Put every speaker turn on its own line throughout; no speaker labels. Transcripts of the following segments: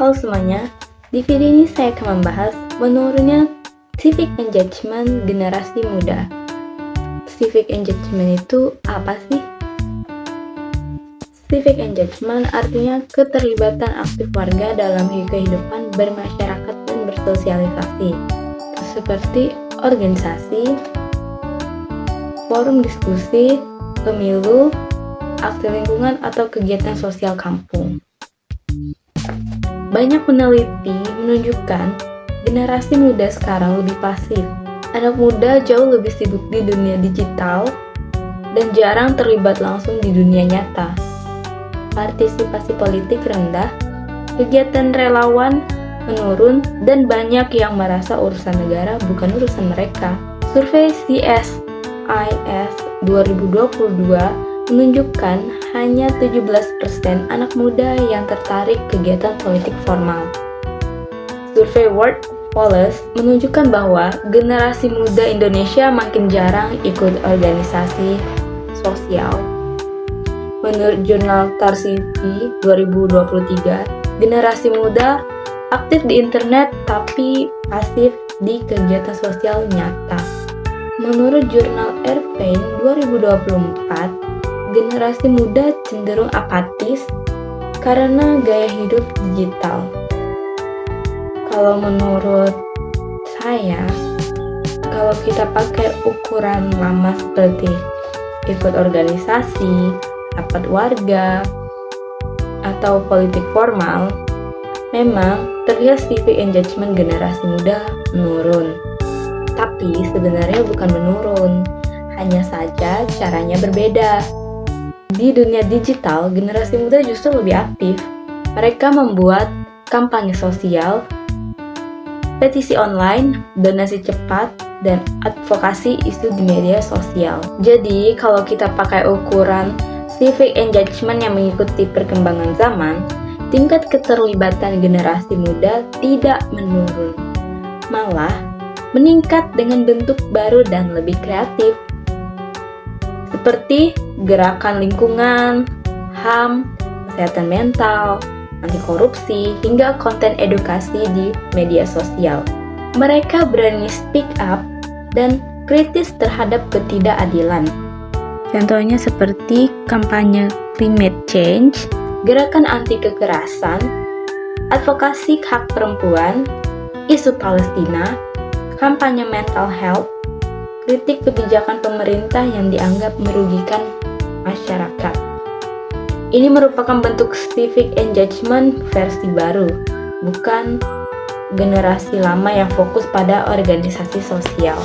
Halo semuanya, di video ini saya akan membahas menurunnya civic engagement generasi muda. Civic engagement itu apa sih? Civic engagement artinya keterlibatan aktif warga dalam kehidupan bermasyarakat dan bersosialisasi, seperti organisasi, forum diskusi, pemilu, aksi lingkungan, atau kegiatan sosial kampung. Banyak peneliti menunjukkan generasi muda sekarang lebih pasif. Anak muda jauh lebih sibuk di dunia digital dan jarang terlibat langsung di dunia nyata. Partisipasi politik rendah, kegiatan relawan menurun, dan banyak yang merasa urusan negara bukan urusan mereka. Survei CSIS 2022 menunjukkan hanya 17% anak muda yang tertarik kegiatan politik formal. Survei World Police menunjukkan bahwa generasi muda Indonesia makin jarang ikut organisasi sosial. Menurut jurnal Tarsity 2023, generasi muda aktif di internet tapi pasif di kegiatan sosial nyata. Menurut jurnal Airpain 2024, generasi muda cenderung apatis karena gaya hidup digital. Kalau menurut saya, kalau kita pakai ukuran lama seperti ikut organisasi, rapat warga, atau politik formal, memang terlihat civic engagement generasi muda menurun. Tapi sebenarnya bukan menurun, hanya saja caranya berbeda. Di dunia digital, generasi muda justru lebih aktif. Mereka membuat kampanye sosial, petisi online, donasi cepat, dan advokasi isu di media sosial. Jadi, kalau kita pakai ukuran civic engagement yang mengikuti perkembangan zaman, tingkat keterlibatan generasi muda tidak menurun, malah meningkat dengan bentuk baru dan lebih kreatif, seperti gerakan lingkungan, HAM, kesehatan mental, anti korupsi, hingga konten edukasi di media sosial. Mereka berani speak up dan kritis terhadap ketidakadilan. Contohnya seperti kampanye climate change, gerakan anti kekerasan, advokasi hak perempuan, isu Palestina, kampanye mental health, kritik kebijakan pemerintah yang dianggap merugikan masyarakat. Ini merupakan bentuk civic engagement versi baru, bukan generasi lama yang fokus pada organisasi sosial.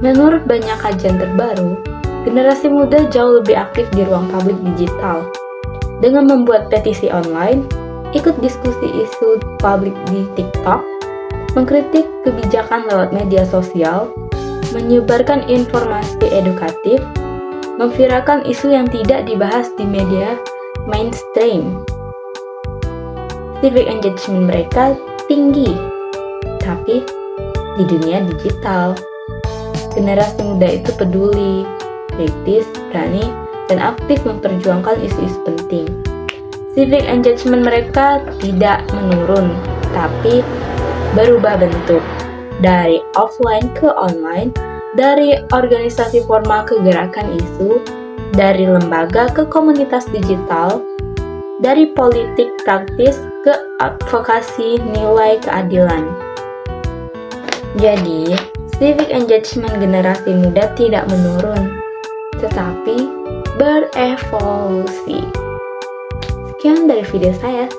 Menurut banyak kajian terbaru, generasi muda jauh lebih aktif di ruang publik digital. Dengan membuat petisi online, ikut diskusi isu publik di TikTok, mengkritik kebijakan lewat media sosial, menyebarkan informasi edukatif, memviralkan isu yang tidak dibahas di media mainstream. Civic engagement mereka tinggi, tapi di dunia digital. Generasi muda itu peduli, kritis, berani, dan aktif memperjuangkan isu-isu penting. Civic engagement mereka tidak menurun, tapi berubah bentuk, dari offline ke online, dari organisasi formal ke gerakan isu, dari lembaga ke komunitas digital, dari politik praktis ke advokasi nilai keadilan. Jadi, civic engagement generasi muda tidak menurun, tetapi berevolusi. Sekian dari video saya.